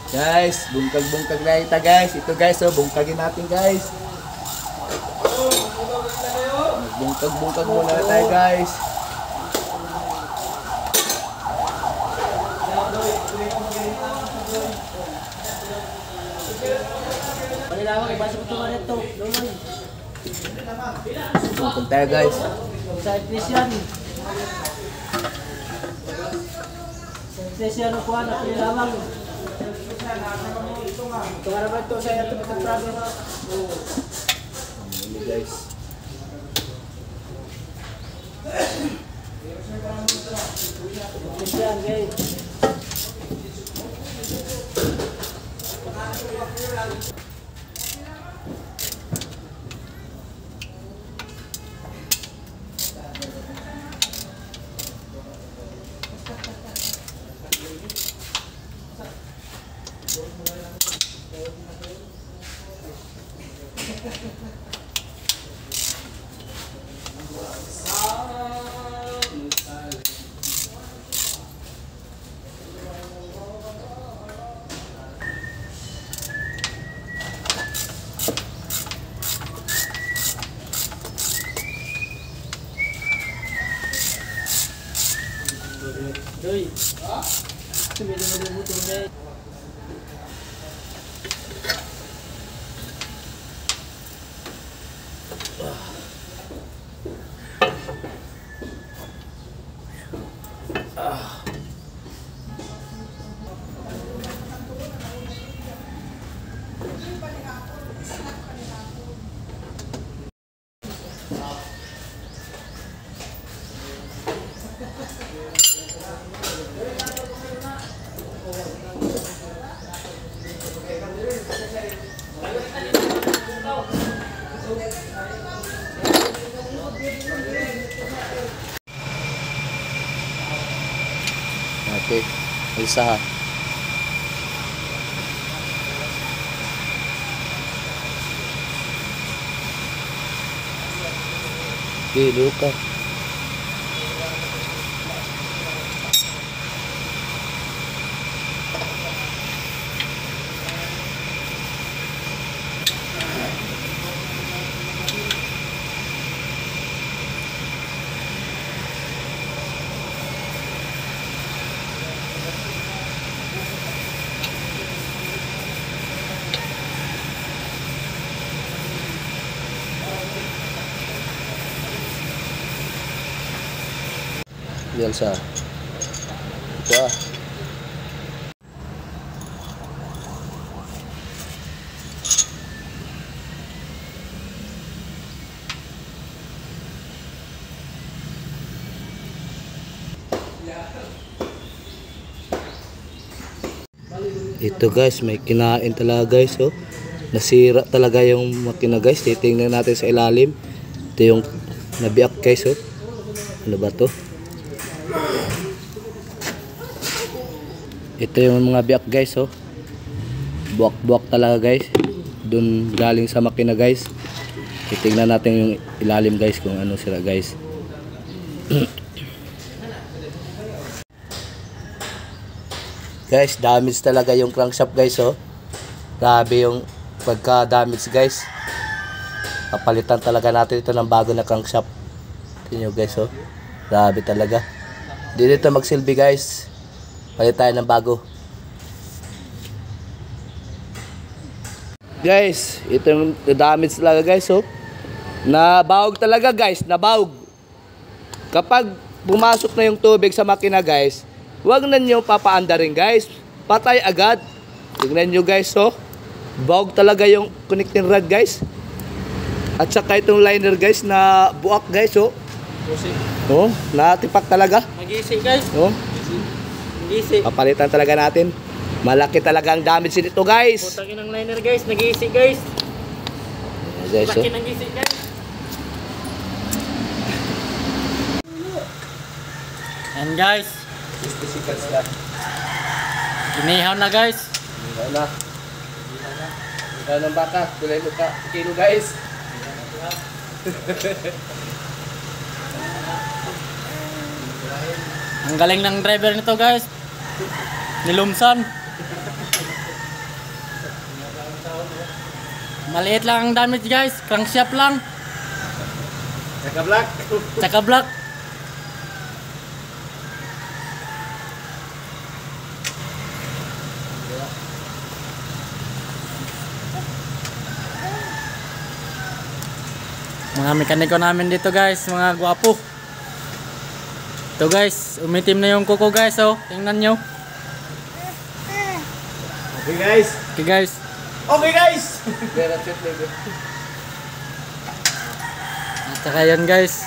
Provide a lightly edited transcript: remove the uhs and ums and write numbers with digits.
Guys, bungkag-bungkag na ita guys. Ito guys, oh, bungkagin natin guys. Bungkag-bungkag muna na tayo guys. Bungkag tayo guys. Sesya no kuan ako lamang. Ito nga naman ito sa ito magkaprado na. Ini guys. Sesya guys. Doy. Tumili-mili mo ito guys. Okay, isa ha. Okay, luka. Biasa. Ito ah. Ito guys, may kinain talaga guys, oh. Nasira talaga yung makina guys. Titingnan natin sa ilalim. Ito yung nabiak guys, oh. Ano ba to? Ito yung mga biak guys, oh. Buwak-buwak talaga guys. Doon galing sa makina guys. Titingnan natin yung ilalim guys kung ano sila guys. Guys, damage talaga yung crankshaft guys, oh. Grabe yung pagka-damage guys. Papalitan talaga natin ito ng bago na crankshaft. Tingnan nyo guys, oh. Grabe talaga. Hindi dito magsilbi guys. Palit tayo ng bago. Guys, ito yung damage talaga guys, oh. Nabawag talaga guys, nabawag. Kapag pumasok na yung tubig sa makina guys, huwag na nyo papaandarin guys. Patay agad. Tingnan nyo guys, oh. Bawag talaga yung connecting rod guys. At saka itong liner guys na buak guys, oh. Oh, natipak talaga. Magisi guys. Oh. Magisi. Papalitan talaga natin. Malaki talaga ang damage nito guys. Putangin ng liner guys, nag-iisi guys. Guys, Laki ng gisi guys. And guys, inihaw na guys. Inihaw na. Inihaw ng baka. Kulay mo ka. Kilo guys. Ang galing ng driver nito guys. Nilumsan. Maliit lang ang damage guys. Crankshaft lang. Tsaka black. Tsaka block. Mga mekaniko namin dito guys, mga gwapo. Ito guys, umitim na yung kuko guys, oh. Tingnan nyo. Okay guys. Okay guys. Okay guys. At saka yan guys.